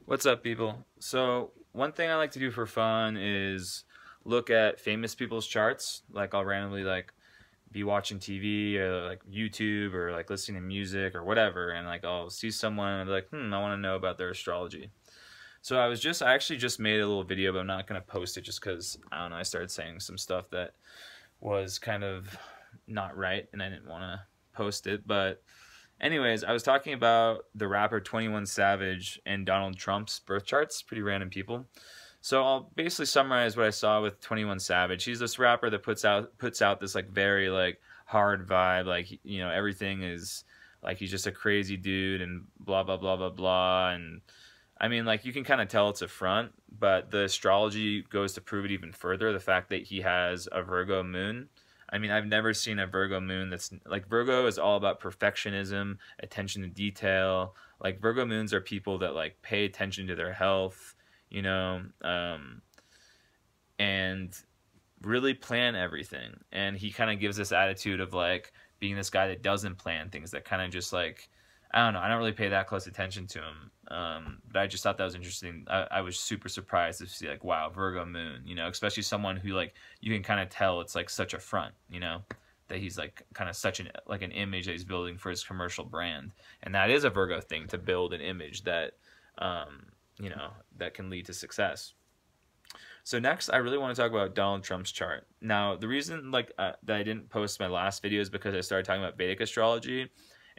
What's up, people? So, one thing I like to do for fun is look at famous people's charts. Like, I'll randomly be watching TV or YouTube or listening to music or whatever, and I'll see someone and be like, I want to know about their astrology. So I actually just made a little video, but I'm not gonna post it just because I don't know. I started saying some stuff that was kind of not right, and I didn't want to post it, but. Anyways, I was talking about the rapper 21 Savage and Donald Trump's birth charts, pretty random people. So I'll basically summarize what I saw with 21 Savage. He's this rapper that puts out this very hard vibe, everything is he's just a crazy dude and blah blah blah blah blah, and I mean you can kind of tell it's a front, but the astrology goes to prove it even further. The fact that he has a Virgo moon. I mean, I've never seen a Virgo moon that's Virgo is all about perfectionism, attention to detail. Virgo moons are people that pay attention to their health, and really plan everything. And he kind of gives this attitude of being this guy that doesn't plan things, that kind of just I don't know. I don't really pay that close attention to him, but I just thought that was interesting. I was super surprised to see wow, Virgo moon, especially someone who you can kind of tell it's such a front, that he's kind of such an image that he's building for his commercial brand, and that is a Virgo thing, to build an image that that can lead to success. So next, I really want to talk about Donald Trump's chart. Now, the reason that I didn't post my last video is because I started talking about Vedic astrology.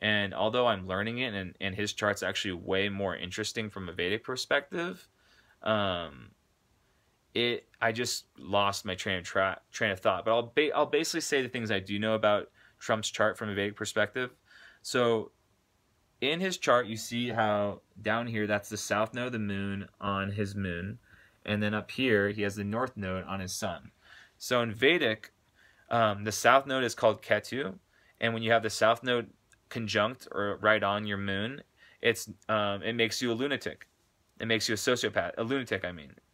And although I'm learning it, and his chart's actually way more interesting from a Vedic perspective, I just lost my train of thought. But I'll basically say the things I do know about Trump's chart from a Vedic perspective. So in his chart, you see how down here, that's the south node of the moon on his moon. And then up here, he has the north node on his sun. So in Vedic, the south node is called Ketu. And when you have the south node conjunct or right on your moon, it makes you a lunatic. It makes you a sociopath, a lunatic,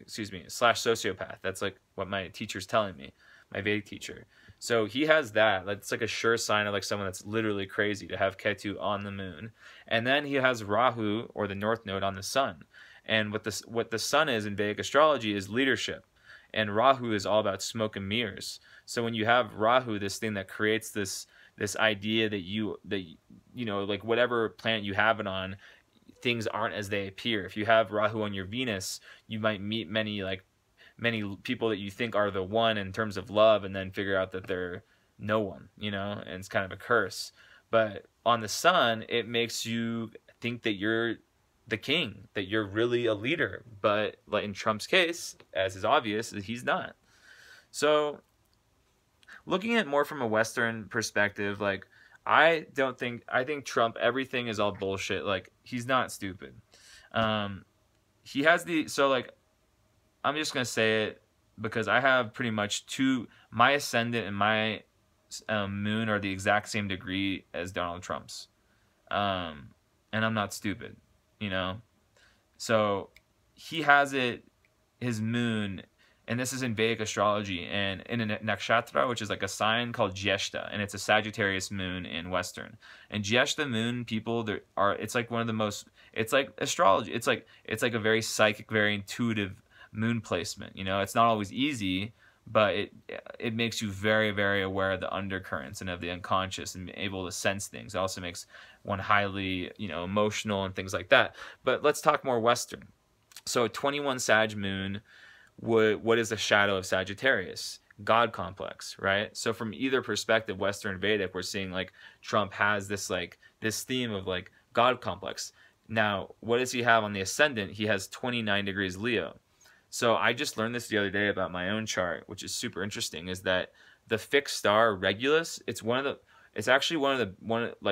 /sociopath. That's what my teacher's telling me, my Vedic teacher. So he has that. That's a sure sign of someone that's literally crazy, to have Ketu on the moon. And then he has Rahu, or the north node, on the sun. And what the sun is in Vedic astrology is leadership. And Rahu is all about smoke and mirrors. So when you have Rahu, this thing that creates this idea that whatever planet you have it on, things aren't as they appear. If you have Rahu on your Venus, you might meet many people that you think are the one in terms of love, and then figure out that they're no one, and it's kind of a curse. But on the sun, it makes you think that you're the king, that you're really a leader. But in Trump's case, as is obvious, he's not. So looking at it more from a Western perspective, I think Trump, everything is all bullshit. He's not stupid. He has I'm just going to say it because I have pretty much my ascendant and my moon are the exact same degree as Donald Trump's. And I'm not stupid, So he has his moon. And this is in Vedic astrology, and in a nakshatra, which is a sign called Jyeshta, and it's a Sagittarius moon in Western. And Jyeshta moon people, it's one of the most, it's like astrology. It's a very psychic, very intuitive moon placement. It's not always easy, but it makes you very, very aware of the undercurrents and of the unconscious, and able to sense things. It also makes one highly, emotional and things like that. But let's talk more Western. So 21 Sag moon. What is the shadow of Sagittarius? God complex, right? So from either perspective, Western Vedic, we're seeing Trump has this theme of God complex. Now, what does he have on the ascendant? He has 29 degrees Leo. So I just learned this the other day about my own chart, which is super interesting, is that the fixed star Regulus, it's actually one of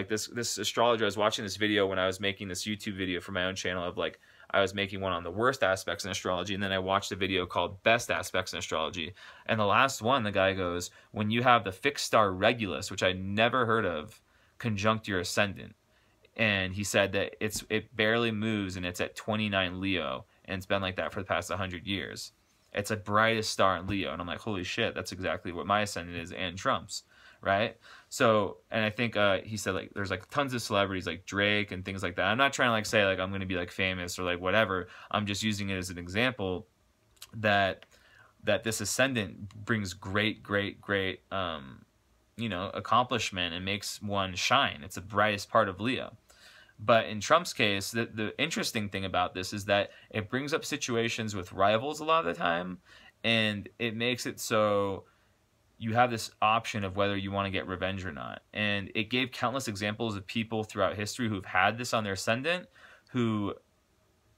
this astrologer. I was watching this video when I was making this YouTube video for my own channel of I was making one on the worst aspects in astrology, and then I watched a video called Best Aspects in Astrology. And the last one, the guy goes, when you have the fixed star Regulus, which I never heard of, conjunct your ascendant. And he said that it barely moves, and it's at 29 Leo, and it's been like that for the past 100 years. It's the brightest star in Leo, and I'm like, holy shit, that's exactly what my ascendant is and Trump's, right? So, and I think he said like there's like tons of celebrities like Drake and things like that. I'm not trying to like say like I'm gonna be like famous or like whatever. I'm just using it as an example that this ascendant brings great you know, accomplishment and makes one shine. It's the brightest part of Leo. But in Trump's case, the interesting thing about this is that it brings up situations with rivals a lot of the time, and it makes it so you have this option of whether you want to get revenge or not. And it gave countless examples of people throughout history who've had this on their ascendant, who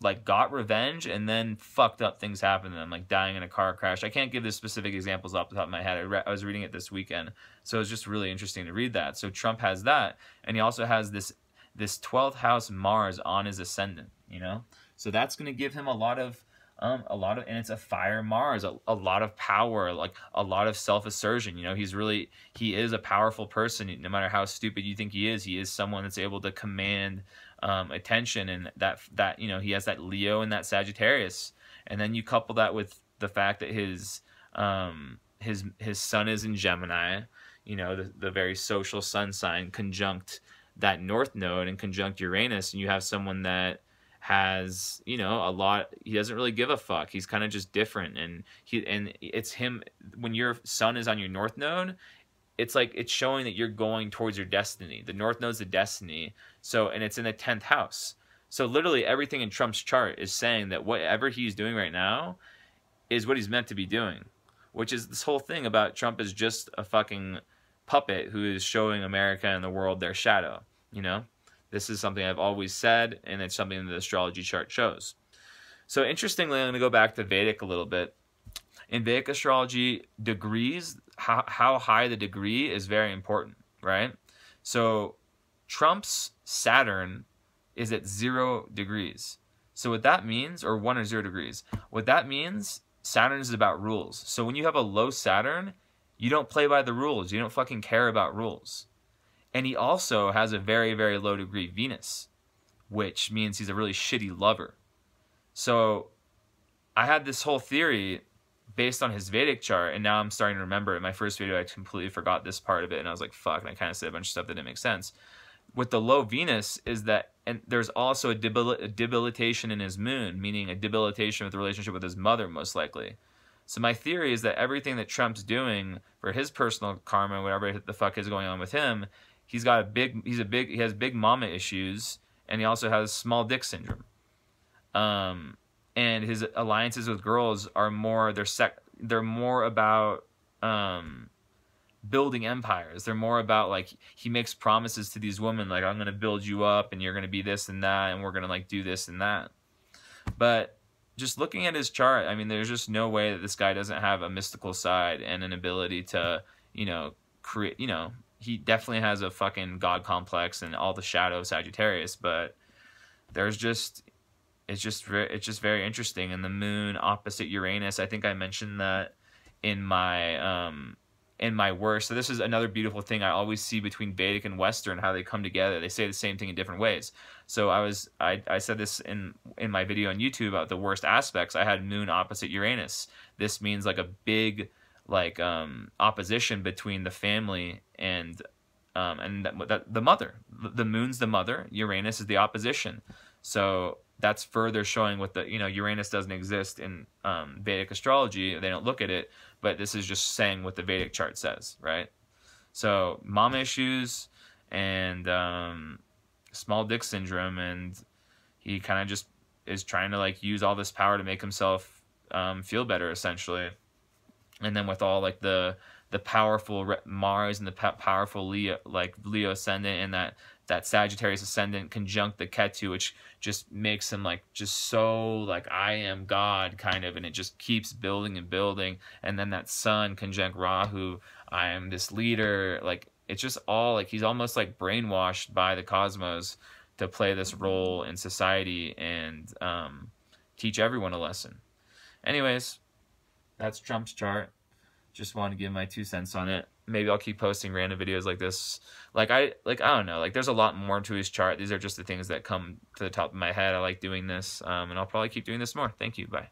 like got revenge and then fucked up things happened to them, like dying in a car crash. I can't give the specific examples off the top of my head. I was reading it this weekend, so it was just really interesting to read that. So Trump has that, and he also has this 12th house Mars on his ascendant, you know? So that's going to give him a lot of, and it's a fire Mars, a lot of power, like a lot of self-assertion, you know? He is a powerful person, no matter how stupid you think he is someone that's able to command attention, and that, you know, he has that Leo and that Sagittarius. And then you couple that with the fact that his sun is in Gemini, you know, the very social sun sign, conjunct that North Node and conjunct Uranus, and you have someone that has, you know, he doesn't really give a fuck. He's kind of just different, and it's him. When your sun is on your North Node, it's like it's showing that you're going towards your destiny. The North Node's the destiny. So, and it's in the 10th house. So literally everything in Trump's chart is saying that whatever he's doing right now is what he's meant to be doing, which is this whole thing about Trump is just a fucking puppet who is showing America and the world their shadow, you know? This is something I've always said, and it's something that the astrology chart shows. So interestingly, I'm going to go back to Vedic a little bit. In Vedic astrology, degrees, how high the degree is very important, right? So Trump's Saturn is at 0 degrees. So what that means, or 1 or 0 degrees, what that means, Saturn is about rules. So when you have a low Saturn, you don't play by the rules. You don't fucking care about rules. And he also has a very, very low degree Venus, which means he's a really shitty lover. So I had this whole theory based on his Vedic chart, and now I'm starting to remember it. In my first video, I completely forgot this part of it, and I was like, fuck, and I kind of said a bunch of stuff that didn't make sense. With the low Venus is that, and there's also a debilitation in his moon, meaning a debilitation with the relationship with his mother, most likely. So my theory is that everything that Trump's doing for his personal karma, whatever the fuck is going on with him, he has big mama issues, and he also has small dick syndrome. And his alliances with girls are more, they're more about building empires. They're more about, like, he makes promises to these women, like, I'm going to build you up, and you're going to be this and that, and we're going to, like, do this and that. But just looking at his chart, I mean, there's just no way that this guy doesn't have a mystical side and an ability to, you know, create, you know, he definitely has a fucking god complex and all the shadow of Sagittarius, but there's just, it's just very interesting. And the moon opposite Uranus, I think I mentioned that in my work. So this is another beautiful thing I always see between Vedic and Western, how they come together. They say the same thing in different ways. So I said this in my video on YouTube about the worst aspects. I had moon opposite Uranus. This means like a big, like, opposition between the family and the mother. The moon's the mother, Uranus is the opposition. So that's further showing what the, you know, Uranus doesn't exist in Vedic astrology. They don't look at it, but this is just saying what the Vedic chart says, right? So mom issues and small dick syndrome, and he kind of just is trying to, like, use all this power to make himself feel better, essentially. And then with all, like, the powerful Mars and the powerful Leo, like Leo ascendant, and that Sagittarius ascendant conjunct the Ketu, which just makes him, like, just so, like, I am God kind of, and it just keeps building and building. And then that Sun conjunct Rahu, I am this leader. Like, it's just all, like, he's almost, like, brainwashed by the cosmos to play this role in society and teach everyone a lesson. Anyways, that's Trump's chart. Just wanted to give my 2 cents on it. Maybe I'll keep posting random videos like this. I don't know. Like, there's a lot more to his chart. These are just the things that come to the top of my head. I like doing this, and I'll probably keep doing this more. Thank you. Bye.